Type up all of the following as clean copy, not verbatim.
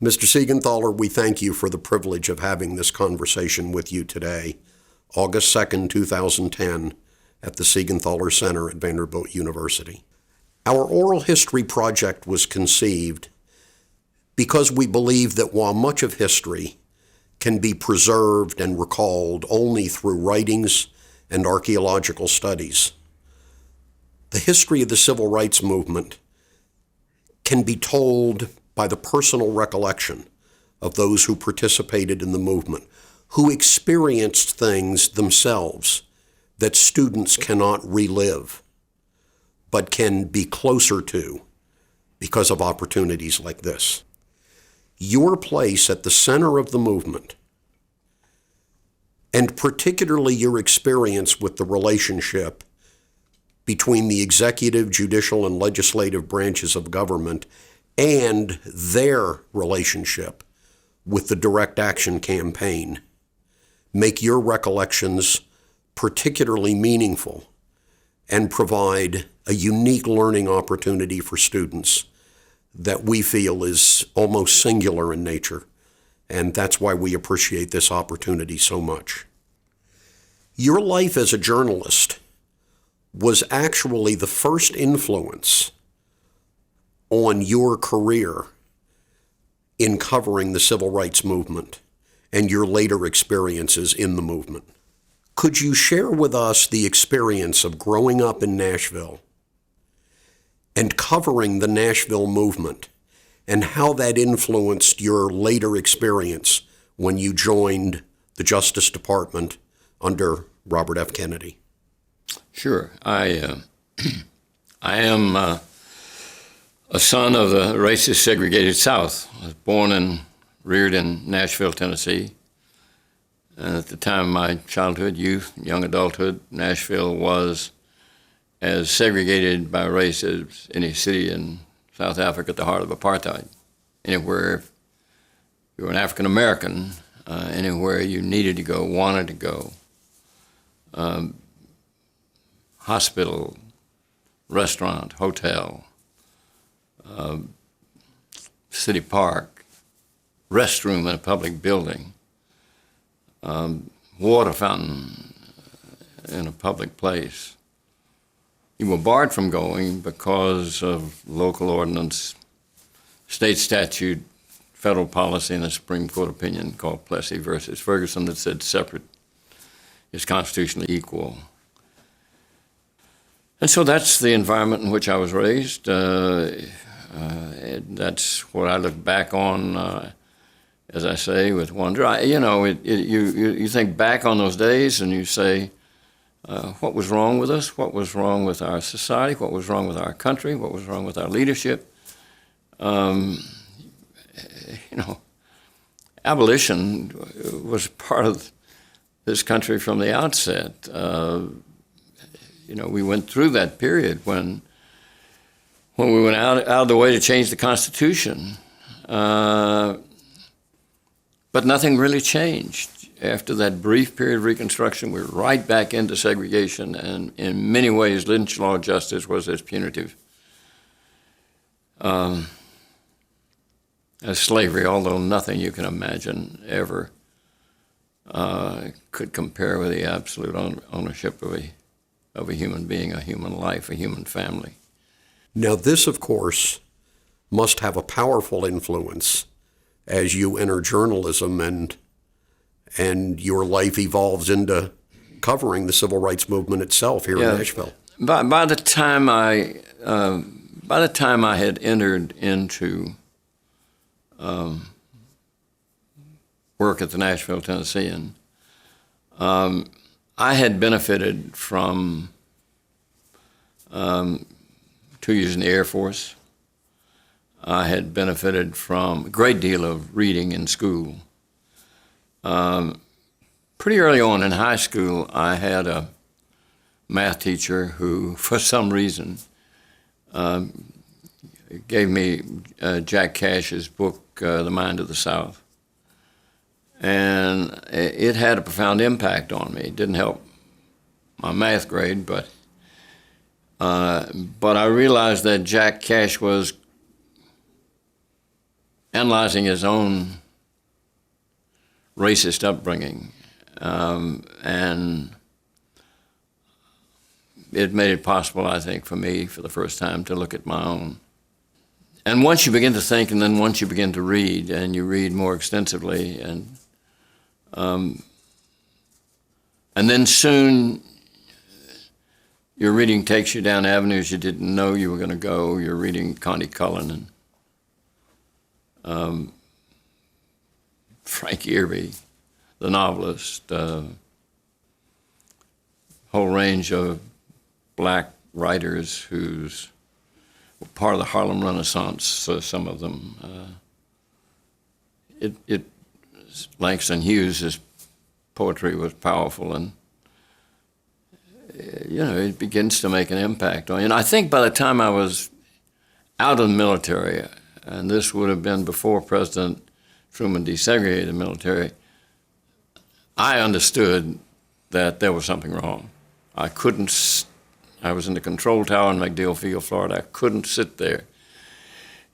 Mr. Siegenthaler, we thank you for the privilege of having this conversation with you today, August 2nd, 2010, at the Siegenthaler Center at Vanderbilt University. Our oral history project was conceived because we believe that while much of history can be preserved and recalled only through writings and archaeological studies, the history of the civil rights movement can be told by the personal recollection of those who participated in the movement, who experienced things themselves that students cannot relive, but can be closer to because of opportunities like this. Your place at the center of the movement, and particularly your experience with the relationship between the executive, judicial, and legislative branches of government and their relationship with the Direct Action Campaign, make your recollections particularly meaningful and provide a unique learning opportunity for students that we feel is almost singular in nature, and that's why we appreciate this opportunity so much. Your life as a journalist was actually the first influence on your career in covering the civil rights movement and your later experiences in the movement. Could you share with us the experience of growing up in Nashville and covering the Nashville movement and how that influenced your later experience when you joined the Justice Department under Robert F. Kennedy? Sure. I am a son of the racist segregated South. I was born and reared in Nashville, Tennessee. And at the time of my childhood, youth, young adulthood, Nashville was as segregated by race as any city in South Africa at the heart of apartheid. Anywhere you were an African American, anywhere you needed to go, wanted to go, hospital, restaurant, hotel, city park, restroom in a public building, water fountain in a public place. You were barred from going because of local ordinance, state statute, federal policy, and a Supreme Court opinion called Plessy versus Ferguson that said separate is constitutionally equal. And so that's the environment in which I was raised. That's what I look back on, as I say, with wonder. You think back on those days and you say, what was wrong with us? What was wrong with our society? What was wrong with our country? What was wrong with our leadership? Abolition was part of this country from the outset. We went through that period when we went out of the way to change the Constitution. But nothing really changed. After that brief period of Reconstruction, we were right back into segregation, and in many ways, lynch law justice was as punitive as slavery, although nothing you can imagine ever could compare with the absolute ownership of a human being, a human life, a human family. Now, this, of course, must have a powerful influence as you enter journalism and your life evolves into covering the civil rights movement itself here in Nashville. By the time I had entered into work at the Nashville Tennessean, I had benefited from 2 years in the Air Force. I had benefited from a great deal of reading in school. Pretty early on in high school, I had a math teacher who, for some reason, gave me Jack Cash's book, The Mind of the South. And it had a profound impact on me. It didn't help my math grade, but I realized that Jack Cash was analyzing his own racist upbringing, and it made it possible, I think, for me, for the first time, to look at my own. And once you begin to think, and then once you begin to read, and you read more extensively, and then soon your reading takes you down avenues you didn't know you were going to go. You're reading Connie Cullen and Frank Irby, the novelist, whole range of black writers who's part of the Harlem Renaissance, some of them. Langston Hughes' poetry was powerful, and it begins to make an impact on you. And I think by the time I was out of the military, and this would have been before President Truman desegregated the military, I understood that there was something wrong. I was in the control tower in MacDill Field, Florida. I couldn't sit there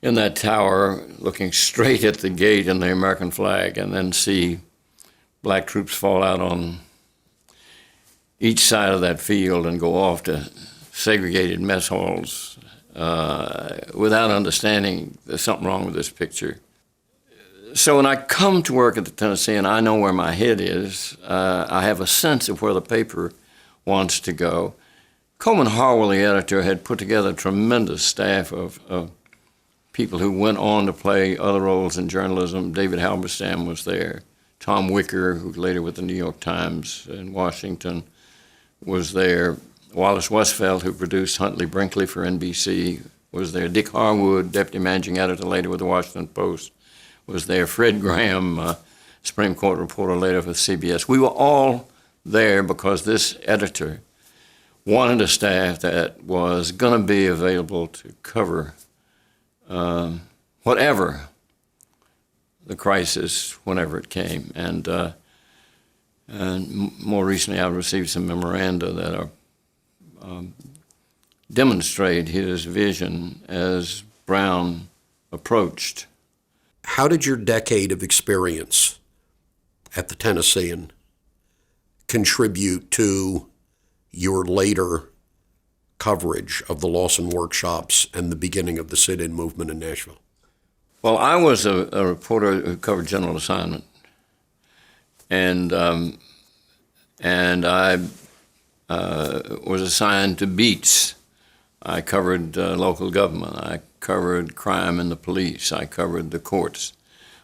in that tower looking straight at the gate and the American flag and then see black troops fall out on each side of that field and go off to segregated mess halls without understanding there's something wrong with this picture. So when I come to work at the Tennessean, I know where my head is. I have a sense of where the paper wants to go. Coleman Harwell, the editor, had put together a tremendous staff of people who went on to play other roles in journalism. David Halberstam was there. Tom Wicker, who later with the New York Times in Washington, was there. Wallace Westfeld, who produced Huntley Brinkley for NBC, was there. Dick Harwood, deputy managing editor later with the Washington Post, was there. Fred Graham, Supreme Court reporter later for CBS. We were all there because this editor wanted a staff that was going to be available to cover whatever the crisis, whenever it came. And more recently, I've received some memoranda that are demonstrate his vision as Brown approached. How did your decade of experience at the Tennessean contribute to your later coverage of the Lawson workshops and the beginning of the sit-in movement in Nashville? Well, I was a reporter who covered general assignment, and I was assigned to beats. I covered local government. I covered crime and the police. I covered the courts.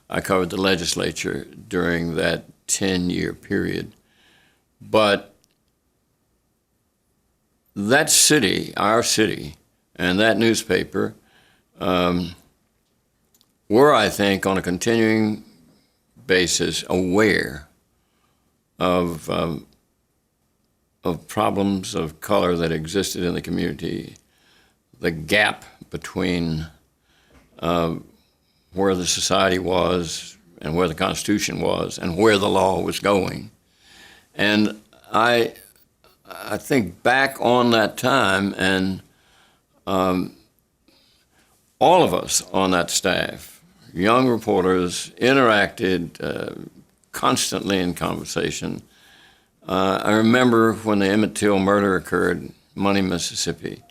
I covered the legislature during that 10-year period. But that city, our city, and that newspaper were, I think, on a continuing basis aware of problems of color that existed in the community, the gap between where the society was and where the Constitution was and where the law was going. And I think back on that time, and all of us on that staff, young reporters, interacted constantly in conversation. I remember when the Emmett Till murder occurred in Money, Mississippi.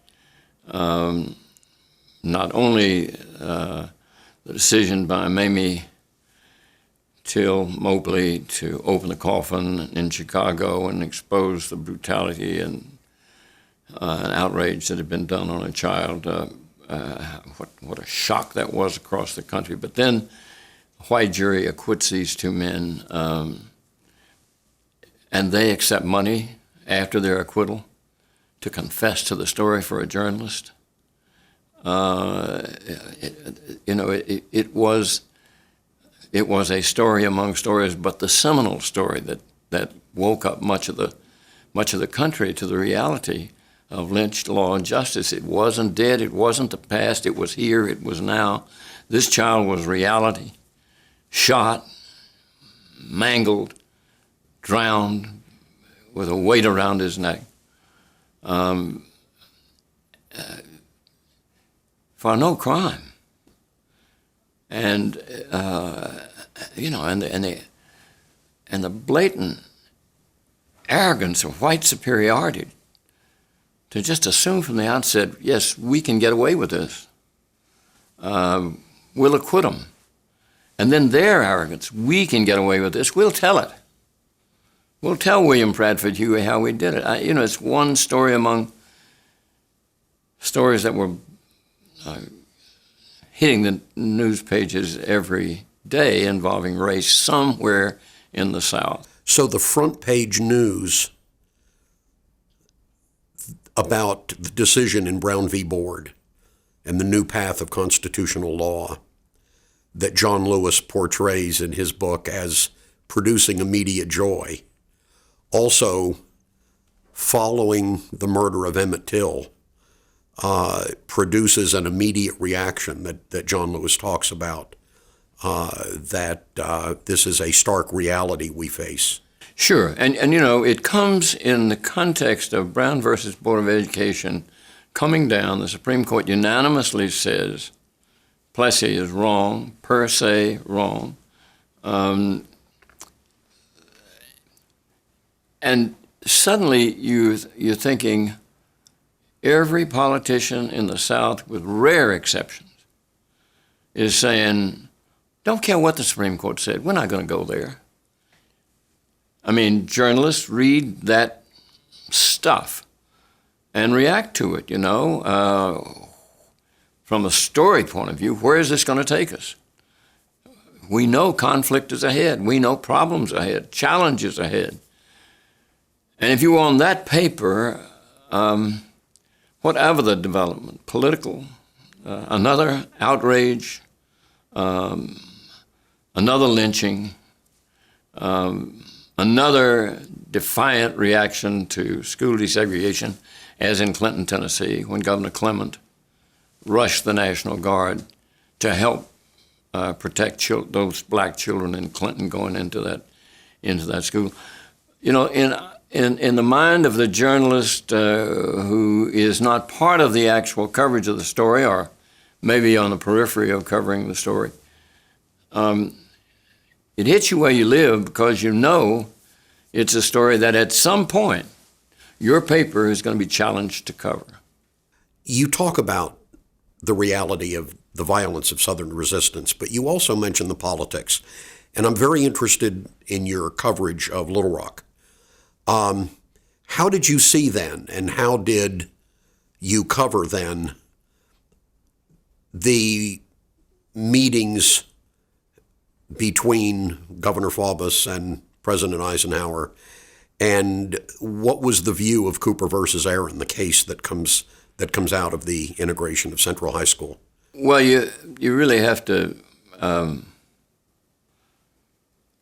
Not only the decision by Mamie Till Mobley to open the coffin in Chicago and expose the brutality and outrage that had been done on a child. What a shock that was across the country. But then a white jury acquits these two men, and they accept money after their acquittal to confess to the story for a journalist. It was a story among stories, but the seminal story that woke up much of the country to the reality of lynched law and justice. It wasn't dead. It wasn't the past. It was here. It was now. This child was reality, shot, mangled, drowned with a weight around his neck. For no crime. and and the blatant arrogance of white superiority to just assume from the outset, yes, we can get away with this. We'll acquit them. And then their arrogance, we can get away with this, we'll tell it. We'll tell William Bradford Huey how we did it. It's one story among stories that were hitting the news pages every day involving race somewhere in the South. So the front page news about the decision in Brown v. Board and the new path of constitutional law that John Lewis portrays in his book as producing immediate joy, also following the murder of Emmett Till, produces an immediate reaction that John Lewis talks about, that this is a stark reality we face. Sure, and it comes in the context of Brown versus Board of Education coming down. The Supreme Court unanimously says Plessy is wrong, per se wrong, and suddenly you're thinking every politician in the South, with rare exceptions, is saying, don't care what the Supreme Court said, we're not going to go there. I mean, journalists read that stuff and react to it, from a story point of view. Where is this going to take us? We know conflict is ahead. We know problems ahead, challenges ahead. And if you were on that paper, whatever the development, political, another outrage, another lynching, another defiant reaction to school desegregation, as in Clinton, Tennessee, when Governor Clement rushed the National Guard to help protect those black children in Clinton going into that school. In the mind of the journalist who is not part of the actual coverage of the story, or maybe on the periphery of covering the story, it hits you where you live, because it's a story that at some point your paper is going to be challenged to cover. You talk about the reality of the violence of Southern resistance, but you also mention the politics. And I'm very interested in your coverage of Little Rock. How did you see then, and how did you cover then the meetings between Governor Faubus and President Eisenhower, and what was the view of Cooper versus Aaron, the case that comes out of the integration of Central High School? Well, you really have to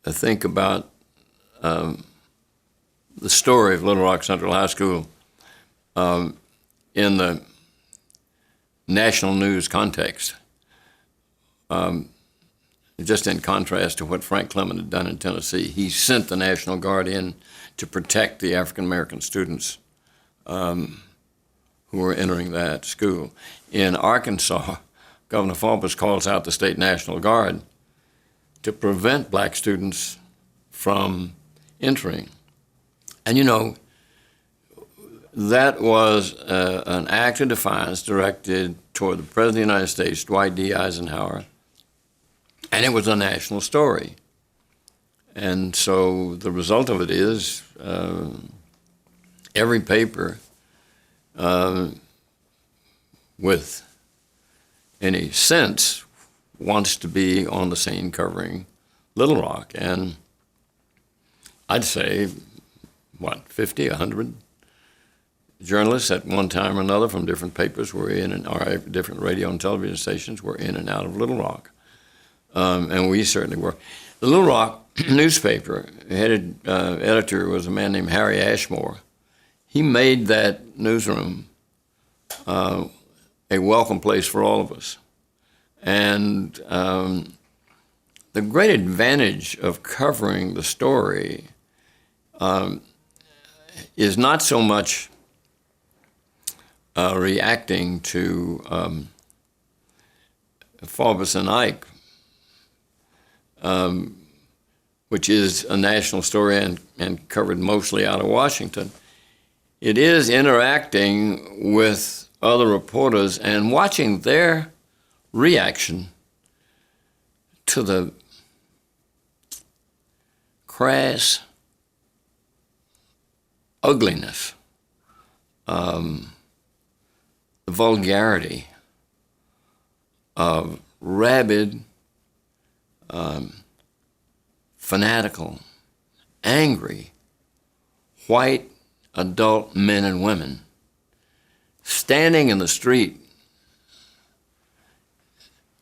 think about the story of Little Rock Central High School in the national news context. Just in contrast to what Frank Clement had done in Tennessee, he sent the National Guard in to protect the African-American students who were entering that school. In Arkansas, Governor Faubus calls out the state National Guard to prevent black students from entering. And that was an act of defiance directed toward the President of the United States, Dwight D. Eisenhower, and it was a national story. And so the result of it is every paper with any sense wants to be on the scene covering Little Rock. And I'd say, 50, 100 journalists at one time or another from different papers were in, or different radio and television stations were in and out of Little Rock. And we certainly were. The Little Rock newspaper headed editor was a man named Harry Ashmore. He made that newsroom a welcome place for all of us. And the great advantage of covering the story is not so much reacting to Faubus and Ike which is a national story and covered mostly out of Washington, it is interacting with other reporters and watching their reaction to the crass ugliness, the vulgarity of rabid, fanatical, angry, white adult men and women standing in the street.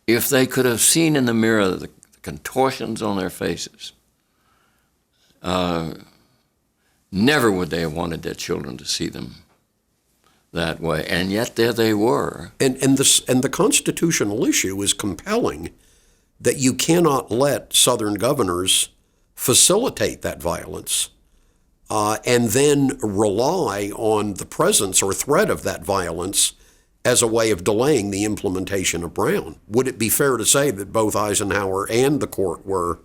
If they could have seen in the mirror the contortions on their faces, never would they have wanted their children to see them that way. And yet there they were. And the constitutional issue is compelling, that you cannot let Southern governors facilitate that violence and then rely on the presence or threat of that violence as a way of delaying the implementation of Brown. Would it be fair to say that both Eisenhower and the court were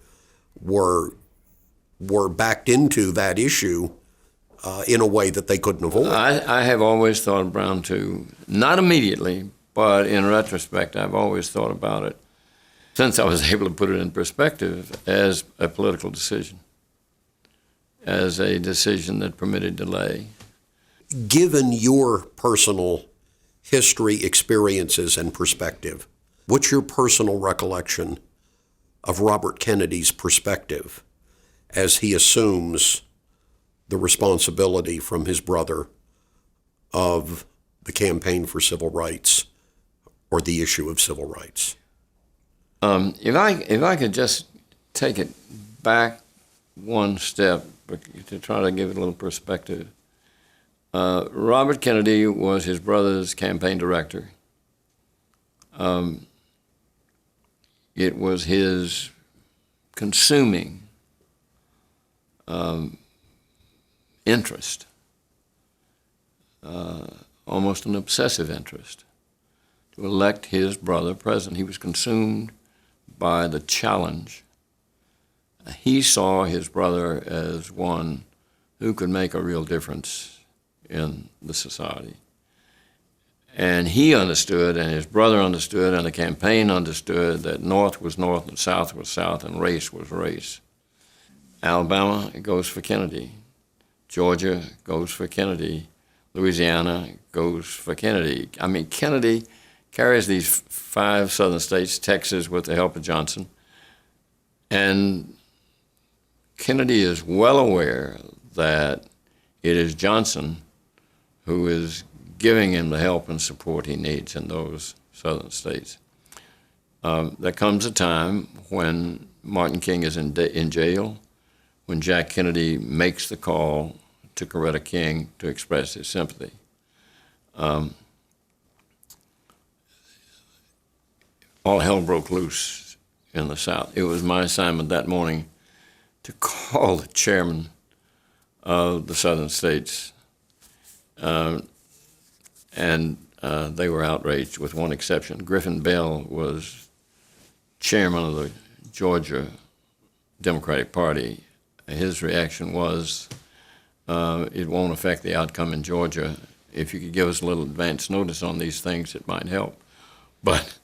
backed into that issue in a way that they couldn't avoid? I have always thought of Brown too, not immediately, but in retrospect, I've always thought about it, since I was able to put it in perspective, as a political decision, as a decision that permitted delay. Given your personal history, experiences, and perspective, what's your personal recollection of Robert Kennedy's perspective as he assumes the responsibility from his brother of the campaign for civil rights or the issue of civil rights? If I could just take it back one step to try to give it a little perspective. Robert Kennedy was his brother's campaign director. It was his consuming interest, almost an obsessive interest, to elect his brother president. He was consumed by the challenge. He saw his brother as one who could make a real difference in the society. And he understood, and his brother understood, and the campaign understood that North was North and South was South and race was race. Alabama goes for Kennedy. Georgia goes for Kennedy. Louisiana goes for Kennedy. I mean, Kennedy carries these 5 southern states, Texas with the help of Johnson, and Kennedy is well aware that it is Johnson who is giving him the help and support he needs in those southern states. There comes a time when Martin King is in jail, when Jack Kennedy makes the call to Coretta King to express his sympathy. All hell broke loose in the South. It was my assignment that morning to call the chairman of the southern states, and they were outraged, with one exception. Griffin Bell was chairman of the Georgia Democratic Party. His reaction was, it won't affect the outcome in Georgia. If you could give us a little advance notice on these things, it might help. But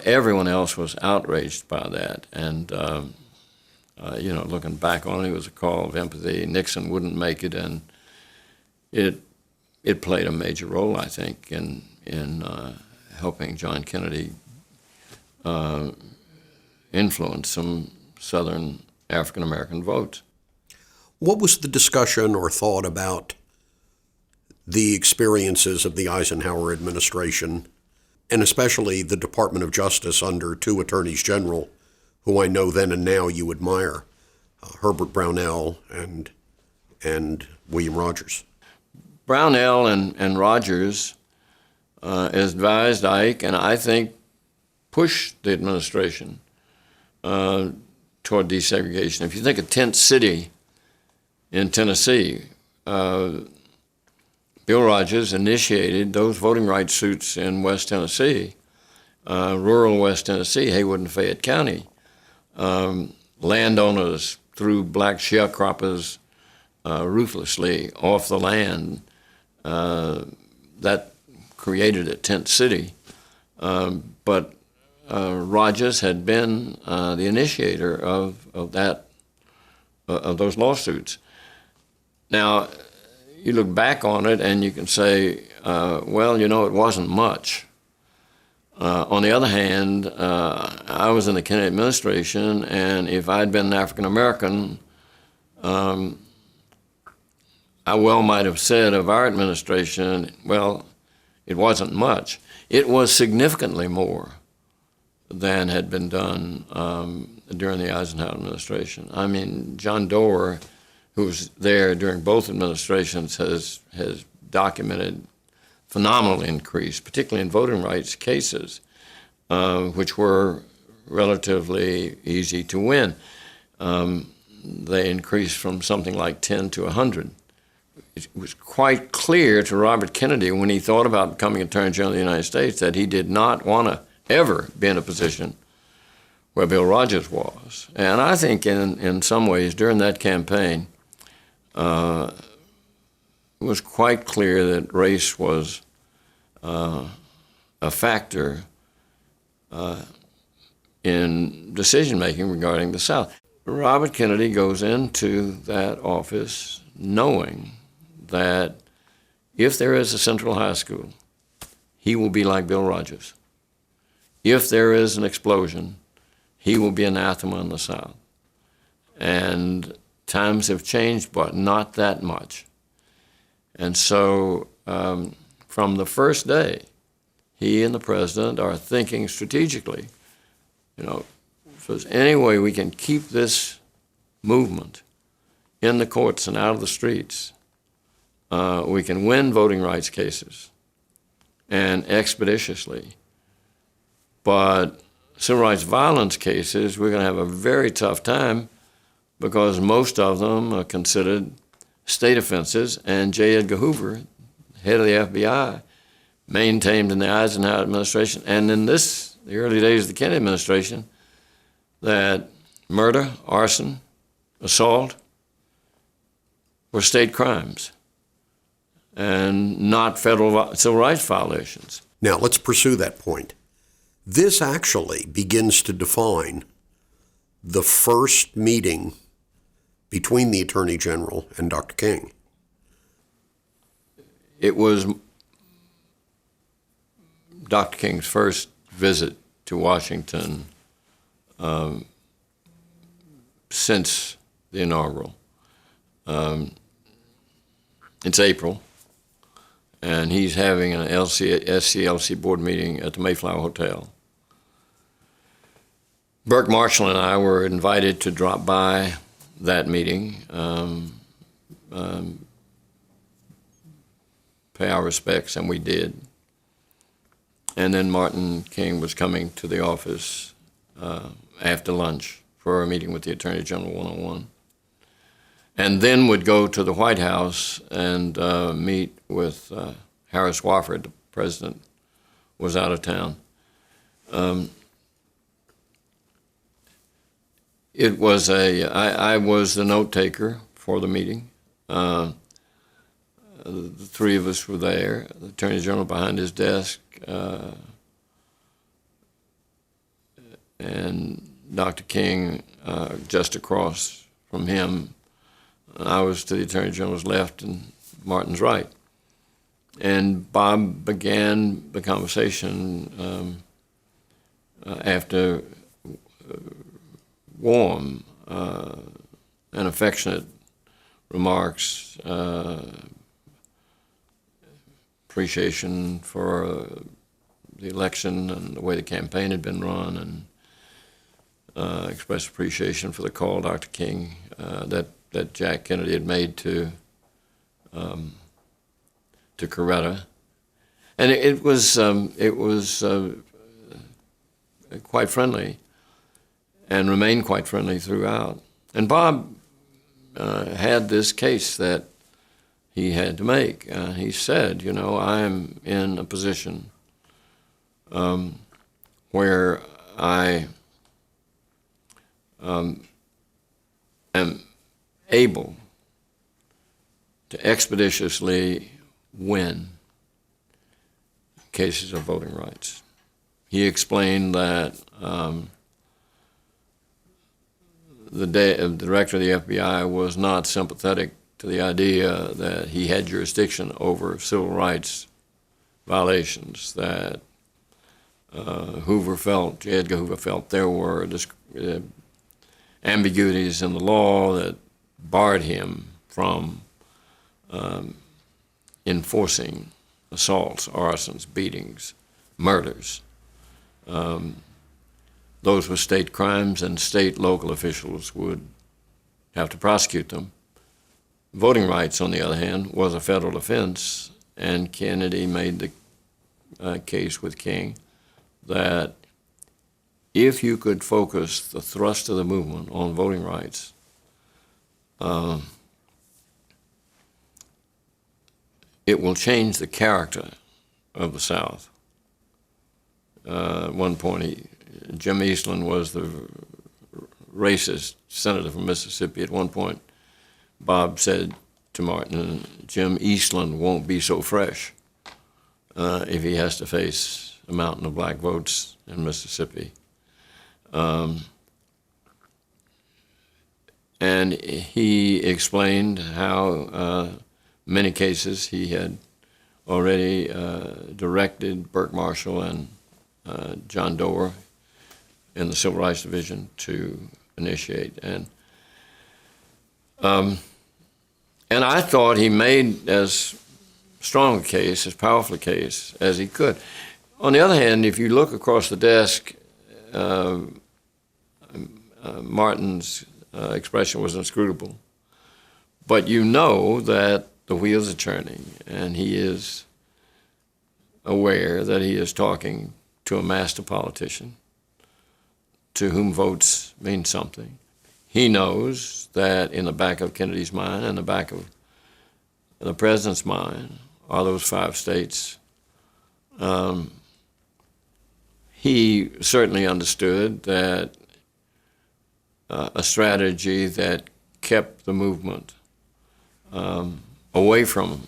everyone else was outraged by that. And, looking back on it, it was a call of empathy. Nixon wouldn't make it, and it played a major role, I think, in helping John Kennedy influence some Southern African-American votes. What was the discussion or thought about the experiences of the Eisenhower administration, and especially the Department of Justice under 2 attorneys general, who I know then and now you admire, Herbert Brownell and William Rogers? Brownell and Rogers advised Ike, and I think pushed the administration toward desegregation. If you think of Tent City in Tennessee, Bill Rogers initiated those voting rights suits in West Tennessee, rural West Tennessee, Haywood and Fayette County. Landowners threw black sharecroppers ruthlessly off the land. That created a tent city. But Rogers had been the initiator of those lawsuits. Now, you look back on it and you can say, well, you know, it wasn't much. On the other hand, I was in the Kennedy administration, and if I'd been an African American, I well might have said of our administration, well, it wasn't much. It was significantly more than had been done during the Eisenhower administration. I mean, John Doerr, who was there during both administrations, has documented phenomenal increase, particularly in voting rights cases, which were relatively easy to win. They increased from something like 10 to 100. It was quite clear to Robert Kennedy when he thought about becoming Attorney General of the United States that he did not want to ever be in a position where Bill Rogers was. And I think in some ways during that campaign, it was quite clear that race was a factor in decision-making regarding the South. Robert Kennedy goes into that office knowing that if there is a Central High School, he will be like Bill Rogers. If there is an explosion, he will be anathema in the South. And times have changed, but not that much. And so from the first day, he and the president are thinking strategically, you know, if there's any way we can keep this movement in the courts and out of the streets, we can win voting rights cases and expeditiously. But civil rights violence cases, we're going to have a very tough time because most of them are considered state offenses, and J. Edgar Hoover, head of the FBI, maintained in the Eisenhower administration and in the early days of the Kennedy administration that murder, arson, assault were state crimes and not federal civil rights violations. Now, let's pursue that point. This actually begins to define the first meeting between the Attorney General and Dr. King. It was Dr. King's first visit to Washington since the inaugural. It's April, and he's having an SCLC board meeting at the Mayflower Hotel. Burke Marshall and I were invited to drop by that meeting, pay our respects, and we did. And then Martin King was coming to the office after lunch for a meeting with the Attorney General one-on-one, and then would go to the White House and meet with Harris Wofford. The president was out of town. It was I was the note taker for the meeting. The three of us were there, the Attorney General behind his desk, and Dr. King just across from him. I was to the Attorney General's left and Martin's right. And Bob began the conversation after warm and affectionate remarks, appreciation for the election and the way the campaign had been run, and expressed appreciation for the call Dr. King that Jack Kennedy had made to Coretta, and it was quite friendly, and remained quite friendly throughout. And Bob had this case that he had to make. He said, you know, I'm in a position where I am able to expeditiously win cases of voting rights. He explained that the director of the FBI was not sympathetic to the idea that he had jurisdiction over civil rights violations, that J. Edgar Hoover felt there were ambiguities in the law that barred him from enforcing assaults, arsons, beatings, murders. Those were state crimes, and state local officials would have to prosecute them. Voting rights, on the other hand, was a federal offense, and Kennedy made the case with King that if you could focus the thrust of the movement on voting rights, it will change the character of the South. At one point, Jim Eastland was the racist senator from Mississippi. At one point, Bob said to Martin, Jim Eastland won't be so fresh if he has to face a mountain of black votes in Mississippi. And he explained how many cases he had already directed Burke Marshall and John Doerr in the Civil Rights Division to initiate. And I thought he made as strong a case, as powerful a case as he could. On the other hand, if you look across the desk, Martin's expression was inscrutable. But you know that the wheels are turning, and he is aware that he is talking to a master politician to whom votes mean something. He knows that in the back of Kennedy's mind and the back of the president's mind are those 5 states. He certainly understood that a strategy that kept the movement away from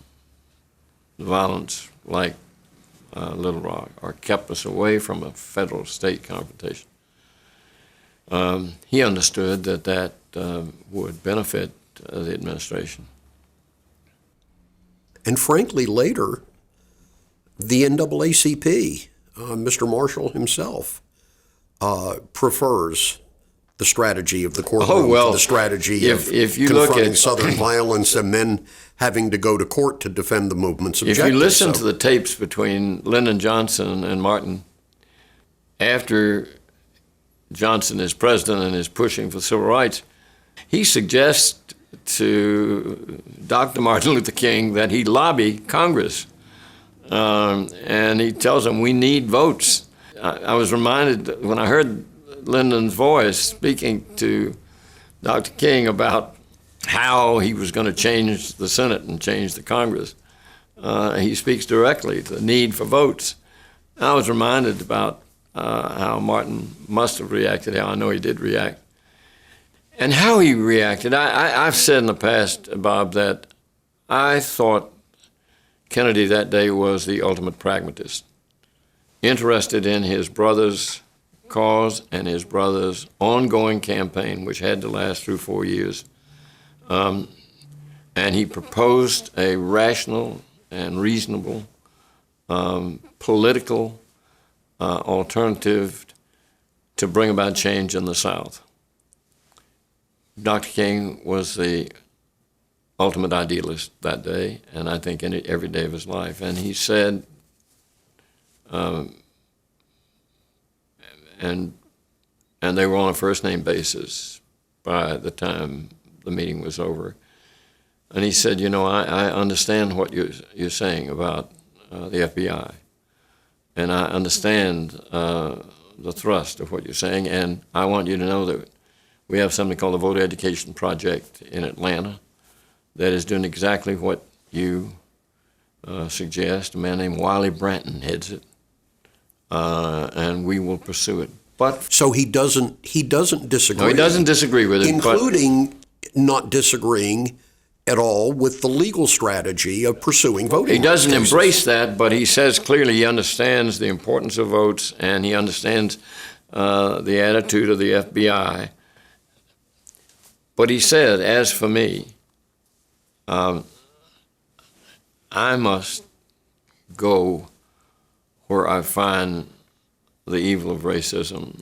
the violence like Little Rock, or kept us away from a federal-state confrontation. He understood that would benefit the administration. And frankly, later, the NAACP, Mr. Marshall himself, prefers the strategy of the courtroom to the strategy of confronting Southern violence and then having to go to court to defend the movement's objectives. If you listen to the tapes between Lyndon Johnson and Martin, after Johnson is president and is pushing for civil rights, he suggests to Dr. Martin Luther King that he lobby Congress. And he tells them, we need votes. I was reminded when I heard Lyndon's voice speaking to Dr. King about how he was going to change the Senate and change the Congress. He speaks directly to the need for votes. I was reminded about how Martin must have reacted, how I know he did react, and how he reacted. I've said in the past, Bob, that I thought Kennedy that day was the ultimate pragmatist, interested in his brother's cause and his brother's ongoing campaign, which had to last through 4 years. And he proposed a rational and reasonable political alternative to bring about change in the South. Dr. King was the ultimate idealist that day, and I think in every day of his life. And he said, and they were on a first-name basis by the time the meeting was over. And he said, you know, I understand what you're saying about the FBI, and I understand the thrust of what you're saying, and I want you to know that we have something called the Voter Education Project in Atlanta that is doing exactly what you suggest. A man named Wiley Branton heads it, and we will pursue it. But So he doesn't disagree. no, he doesn't disagree with it. Including not disagreeing at all with the legal strategy of pursuing voting. He doesn't cases. embrace that, but he says clearly he understands the importance of votes, and he understands the attitude of the FBI. But he said, as for me, I must go where I find the evil of racism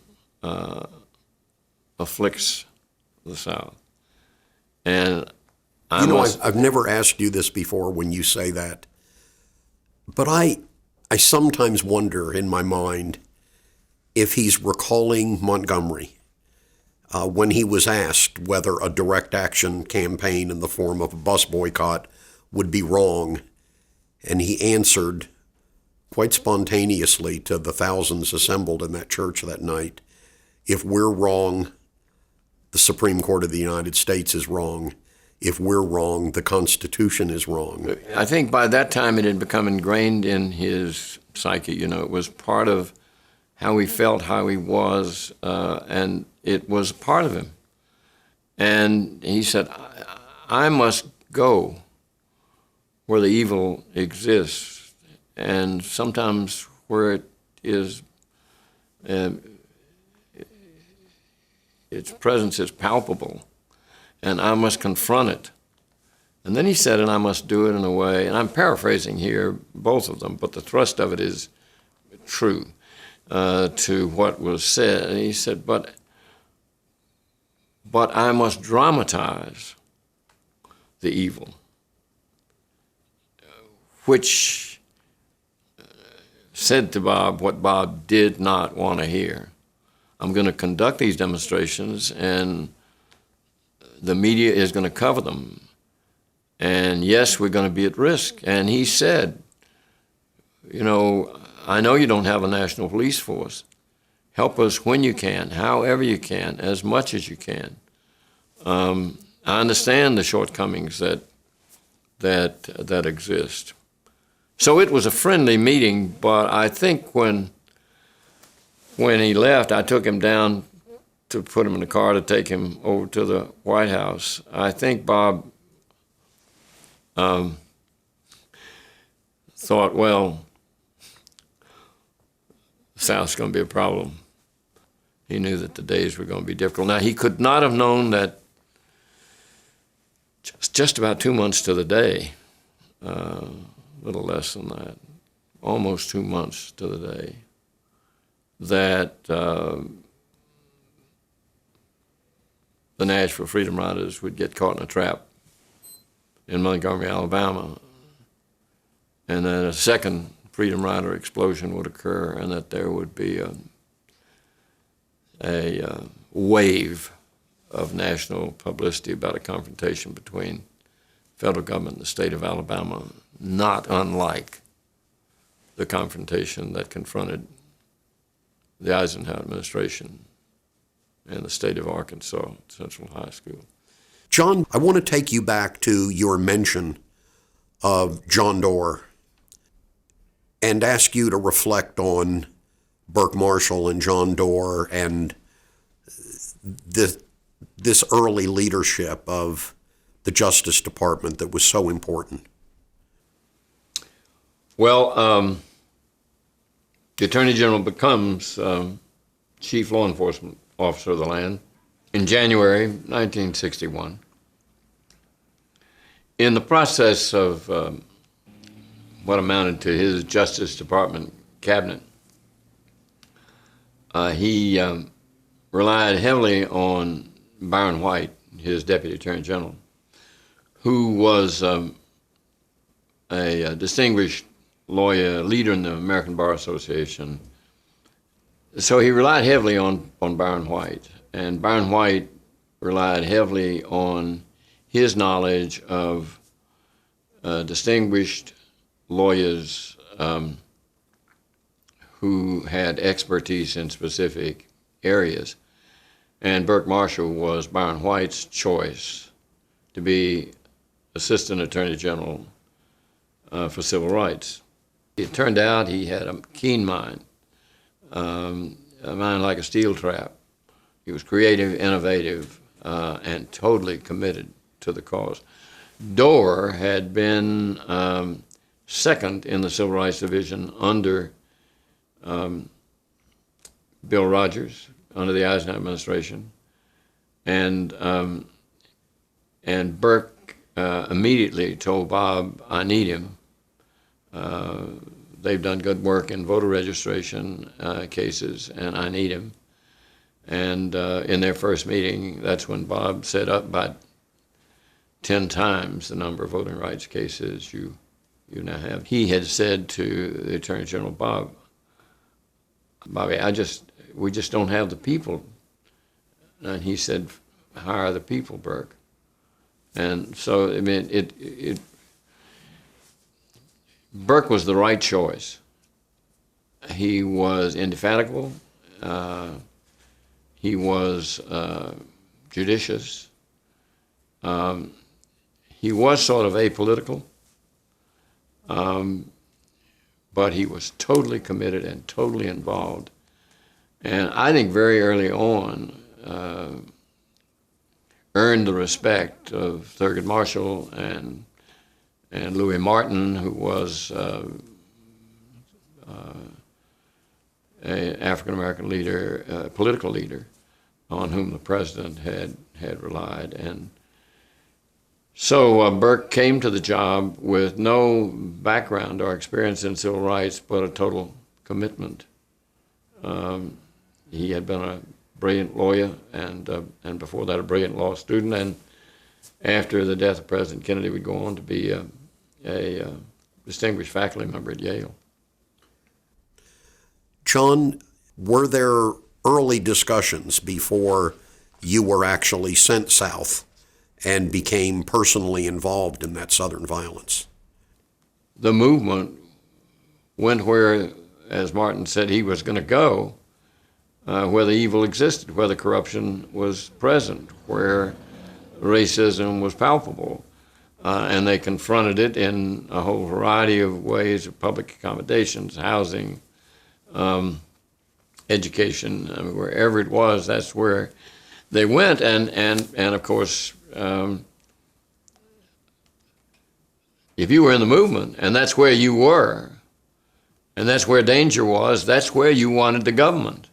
afflicts the South. And I've never asked you this before when you say that, but I sometimes wonder in my mind if he's recalling Montgomery when he was asked whether a direct action campaign in the form of a bus boycott would be wrong, and he answered quite spontaneously to the thousands assembled in that church that night, if we're wrong, the Supreme Court of the United States is wrong. If we're wrong, the Constitution is wrong. I think by that time it had become ingrained in his psyche. It was part of how he felt, how he was, and it was part of him. And he said, I must go where the evil exists, and sometimes where it is, its presence is palpable, and I must confront it. And then he said, and I must do it in a way, and I'm paraphrasing here, both of them, but the thrust of it is true to what was said. And he said, but I must dramatize the evil, which said to Bob what Bob did not want to hear. I'm going to conduct these demonstrations, and the media is going to cover them. And yes, we're going to be at risk. And he said, I know you don't have a national police force. Help us when you can, however you can, as much as you can. I understand the shortcomings that exist. So it was a friendly meeting, but I think when he left, I took him down to put him in the car to take him over to the White House. I think Bob thought, well, the South's going to be a problem. He knew that the days were going to be difficult. Now, he could not have known that just about 2 months to the day, a little less than that, almost 2 months to the day, that the Nashville Freedom Riders would get caught in a trap in Montgomery, Alabama, and that a second Freedom Rider explosion would occur, and that there would be a wave of national publicity about a confrontation between federal government and the state of Alabama, not unlike the confrontation that confronted the Eisenhower administration in the state of Arkansas, Central High School. John, I want to take you back to your mention of John Doerr and ask you to reflect on Burke Marshall and John Doerr and this early leadership of the Justice Department that was so important. Well, the Attorney General becomes Chief Law Enforcement Officer of the land in January 1961. In the process of what amounted to his Justice Department cabinet, he relied heavily on Byron White, his Deputy Attorney General, who was a distinguished lawyer, leader in the American Bar Association. So he relied heavily on Byron White, and Byron White relied heavily on his knowledge of distinguished lawyers who had expertise in specific areas. And Burke Marshall was Byron White's choice to be Assistant Attorney General for Civil Rights. It turned out he had a keen mind, a mind like a steel trap. He was creative, innovative, and totally committed to the cause. Dorr had been second in the Civil Rights Division under Bill Rogers, under the Eisenhower administration, and Burke immediately told Bob, "I need him. They've done good work in voter registration cases, and I need him." And in their first meeting, that's when Bob set up by 10 times the number of voting rights cases you now have. He had said to the Attorney General, Bobby, we just don't have the people. And he said, hire the people, Burke. And so, I mean, Burke was the right choice. He was indefatigable. He was judicious. He was sort of apolitical, but he was totally committed and totally involved. And I think very early on earned the respect of Thurgood Marshall and Louis Martin, who was an African-American leader, political leader, on whom the president had relied. And so Burke came to the job with no background or experience in civil rights, but a total commitment. He had been a brilliant lawyer, and before that a brilliant law student, and after the death of President Kennedy would go on to be a distinguished faculty member at Yale. John, were there early discussions before you were actually sent south and became personally involved in that Southern violence? The movement went where, as Martin said, he was going to go, where the evil existed, where the corruption was present, where racism was palpable. And they confronted it in a whole variety of ways of public accommodations, housing, education. I mean, wherever it was, that's where they went. And of course, if you were in the movement, and that's where you were, and that's where danger was, that's where you wanted the government.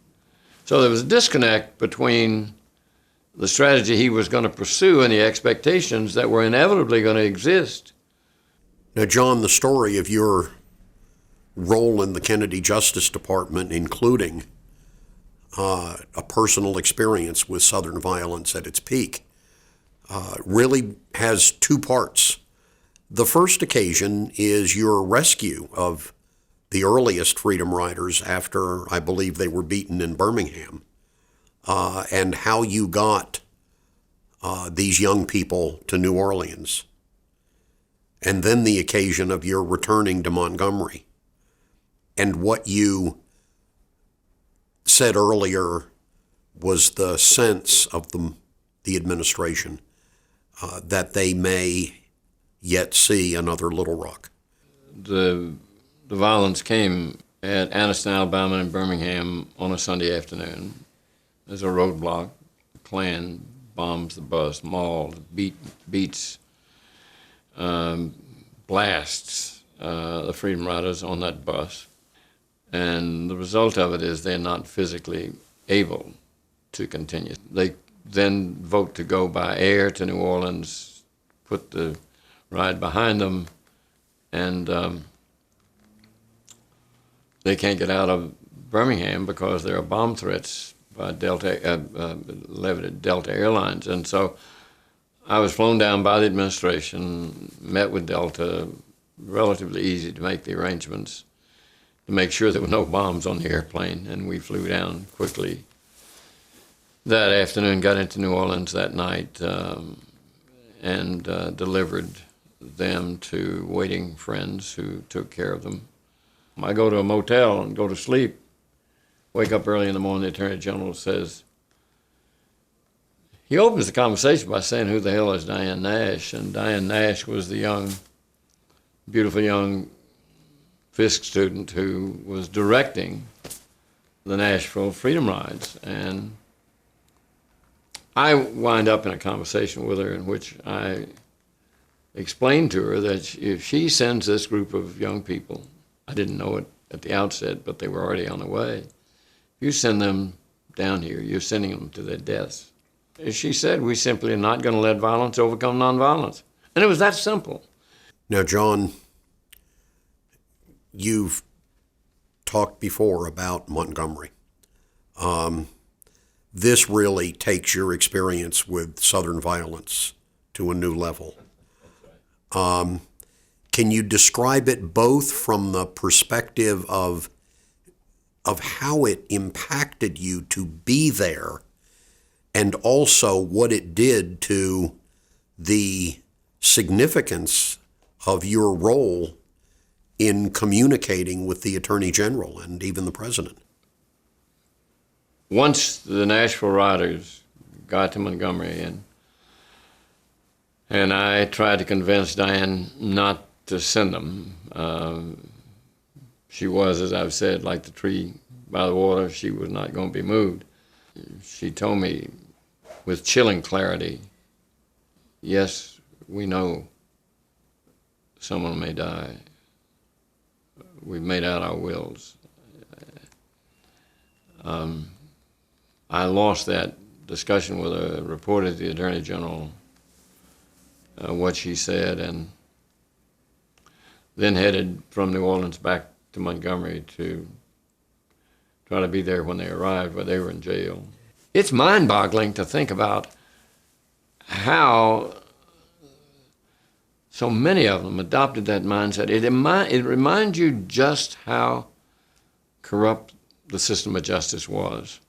So there was a disconnect between the strategy he was going to pursue and the expectations that were inevitably going to exist. Now, John, the story of your role in the Kennedy Justice Department, including a personal experience with Southern violence at its peak, really has two parts. The first occasion is your rescue of the earliest Freedom Riders after, I believe, they were beaten in Birmingham, and how you got these young people to New Orleans. And then the occasion of your returning to Montgomery, and what you said earlier was the sense of the administration that they may yet see another Little Rock. The violence came at Anniston, Alabama, and Birmingham on a Sunday afternoon. There's a roadblock. The Klan bombs the bus, mauls, beats, blasts the Freedom Riders on that bus. And the result of it is they're not physically able to continue. They then vote to go by air to New Orleans, put the ride behind them, and they can't get out of Birmingham because there are bomb threats by levied at Delta Airlines. And so I was flown down by the administration, met with Delta, relatively easy to make the arrangements to make sure there were no bombs on the airplane, and we flew down quickly that afternoon, got into New Orleans that night, and delivered them to waiting friends who took care of them. I go to a motel and go to sleep, wake up early in the morning, the Attorney General says, he opens the conversation by saying, who the hell is Diane Nash? And Diane Nash was the beautiful young Fisk student who was directing the Nashville Freedom Rides. And I wind up in a conversation with her in which I explained to her that if she sends this group of young people, I didn't know it at the outset, but they were already on the way. If you send them down here, you're sending them to their deaths. As she said, we simply are not going to let violence overcome nonviolence. And it was that simple. Now, John, you've talked before about Montgomery. This really takes your experience with Southern violence to a new level. Can you describe it both from the perspective of how it impacted you to be there, and also what it did to the significance of your role in communicating with the Attorney General and even the President? Once the Nashville riders got to Montgomery, and I tried to convince Diane not to send them. She was, as I've said, like the tree by the water. She was not going to be moved. She told me with chilling clarity, yes, we know someone may die. We've made out our wills. I lost that discussion with her, reported to the Attorney General what she said, and then headed from New Orleans back to Montgomery to try to be there when they arrived, where they were in jail. It's mind-boggling to think about how so many of them adopted that mindset. It reminds you just how corrupt the system of justice was.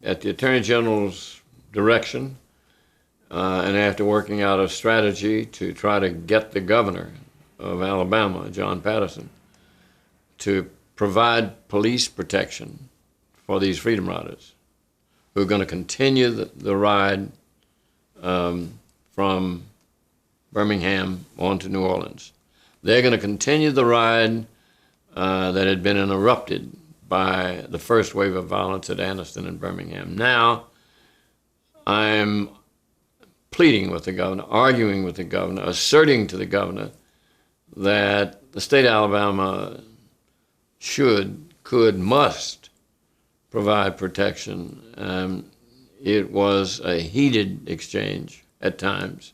At the Attorney General's direction, and after working out a strategy to try to get the governor of Alabama, John Patterson, to provide police protection for these Freedom Riders who are going to continue the ride from Birmingham on to New Orleans. They're going to continue the ride that had been interrupted by the first wave of violence at Anniston and Birmingham. Now, I'm pleading with the governor, arguing with the governor, asserting to the governor that the state of Alabama should, could, must provide protection. It was a heated exchange at times,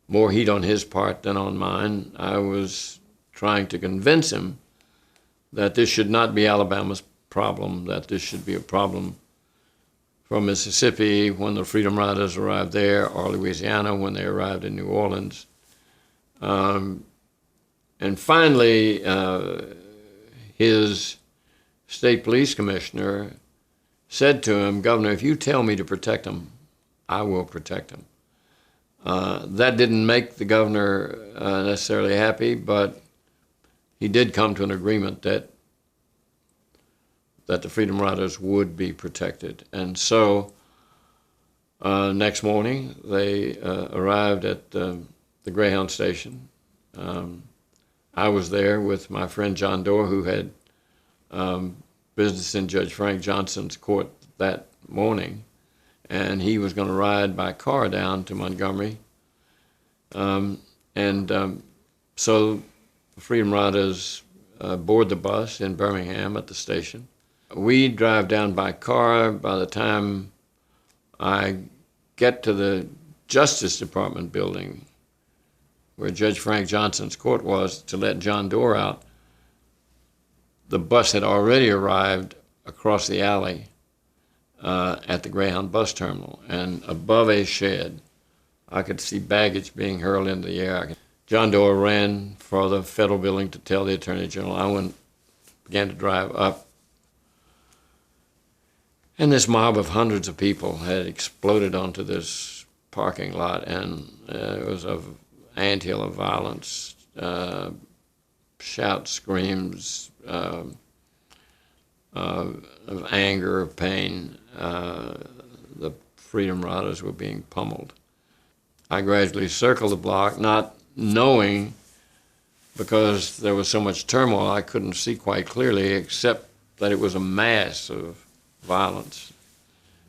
more heat on his part than on mine. I was trying to convince him that this should not be Alabama's problem, that this should be a problem from Mississippi when the Freedom Riders arrived there, or Louisiana when they arrived in New Orleans. And finally, his state police commissioner said to him, "Governor, if you tell me to protect them, I will protect them." That didn't make the governor necessarily happy, but he did come to an agreement that the Freedom Riders would be protected. And so next morning, they arrived at the Greyhound station. I was there with my friend John Doerr, who had business in Judge Frank Johnson's court that morning, and he was going to ride by car down to Montgomery. So the Freedom Riders board the bus in Birmingham at the station. We drive down by car. By the time I get to the Justice Department building, where Judge Frank Johnson's court was, to let John Doerr out, the bus had already arrived across the alley at the Greyhound bus terminal. And above a shed, I could see baggage being hurled into the air. John Doerr ran for the federal building to tell the Attorney General. I began to drive up. And this mob of hundreds of people had exploded onto this parking lot, and it was an anthill of violence, shouts, screams of anger, of pain. The Freedom Riders were being pummeled. I gradually circled the block, not knowing, because there was so much turmoil, I couldn't see quite clearly, except that it was a mass of violence,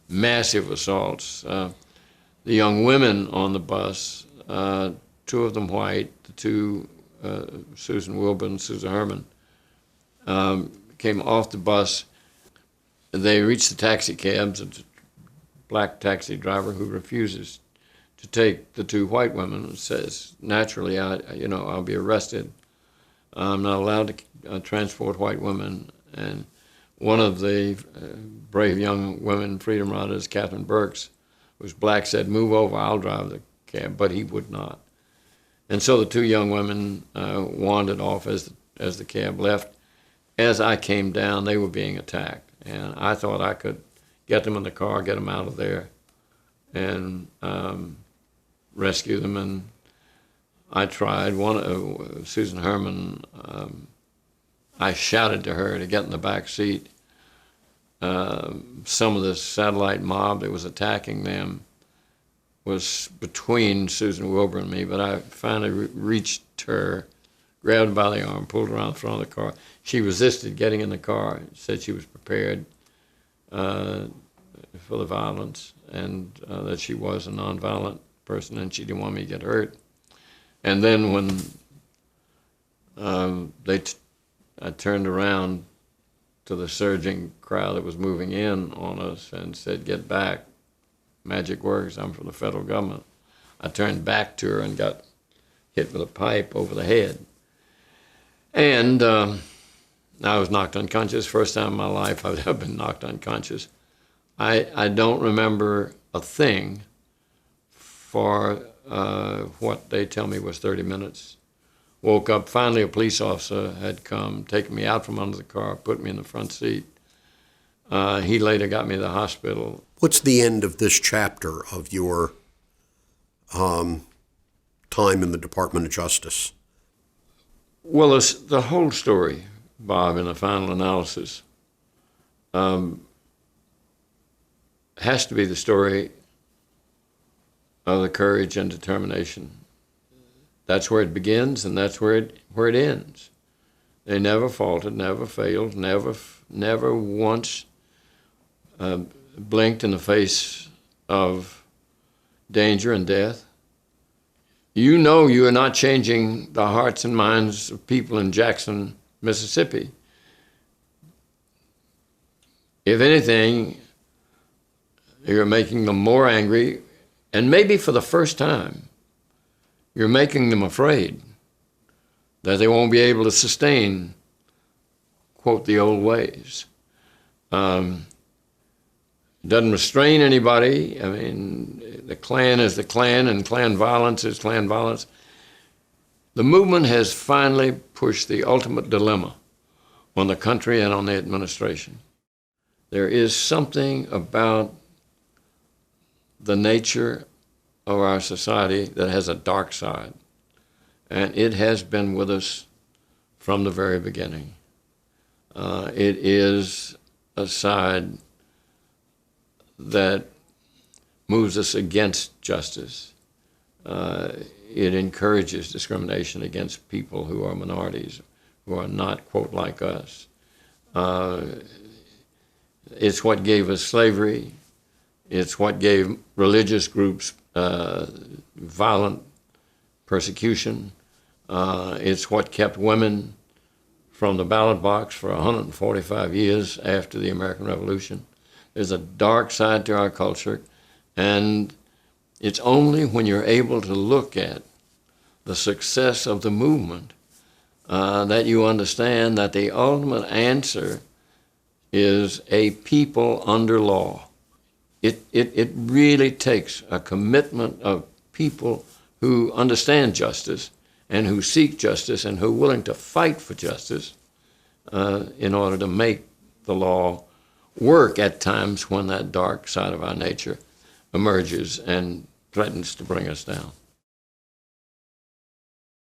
massive assaults. The young women on the bus, two of them white, the two, Susan Wilbur and Susan Herman, came off the bus. They reached the taxi cabs, a black taxi driver who refuses to take the two white women and says, naturally, I'll be arrested. I'm not allowed to transport white women. And one of the brave young women, Freedom Riders, Catherine Burks, who was black, said, move over, I'll drive the cab, but he would not. And so the two young women wandered off as the cab left. As I came down, they were being attacked. And I thought I could get them in the car, get them out of there, and rescue them. And I tried. Susan Herman, I shouted to her to get in the back seat. Some of the satellite mob that was attacking them was between Susan Wilbur and me, but I finally reached her, grabbed her by the arm, pulled her around the front of the car. She resisted getting in the car, said she was prepared for the violence, and that she was a nonviolent person and she didn't want me to get hurt. And then when I turned around to the surging crowd that was moving in on us and said, get back, magic words, I'm from the federal government. I turned back to her and got hit with a pipe over the head. And I was knocked unconscious. First time in my life I've ever been knocked unconscious. I don't remember a thing for what they tell me was 30 minutes. Woke up, finally a police officer had come, taken me out from under the car, put me in the front seat. He later got me to the hospital. What's the end of this chapter of your time in the Department of Justice? Well, the whole story, Bob, in the final analysis, has to be the story of the courage and determination. That's where it begins, and that's where it ends. They never faltered, never failed, never once blinked in the face of danger and death. You know you are not changing the hearts and minds of people in Jackson, Mississippi. If anything, you're making them more angry, and maybe for the first time, you're making them afraid that they won't be able to sustain, quote, the old ways. It doesn't restrain anybody. I mean, the Klan is the Klan, and Klan violence is Klan violence. The movement has finally pushed the ultimate dilemma on the country and on the administration. There is something about the nature of our society that has a dark side, and it has been with us from the very beginning. It is a side that moves us against justice. It encourages discrimination against people who are minorities, who are not, quote, like us. It's what gave us slavery. It's what gave religious groups violent persecution. It's what kept women from the ballot box for 145 years after the American Revolution. There's a dark side to our culture, and it's only when you're able to look at the success of the movement that you understand that the ultimate answer is a people under law. It really takes a commitment of people who understand justice and who seek justice and who are willing to fight for justice in order to make the law work at times when that dark side of our nature emerges and threatens to bring us down.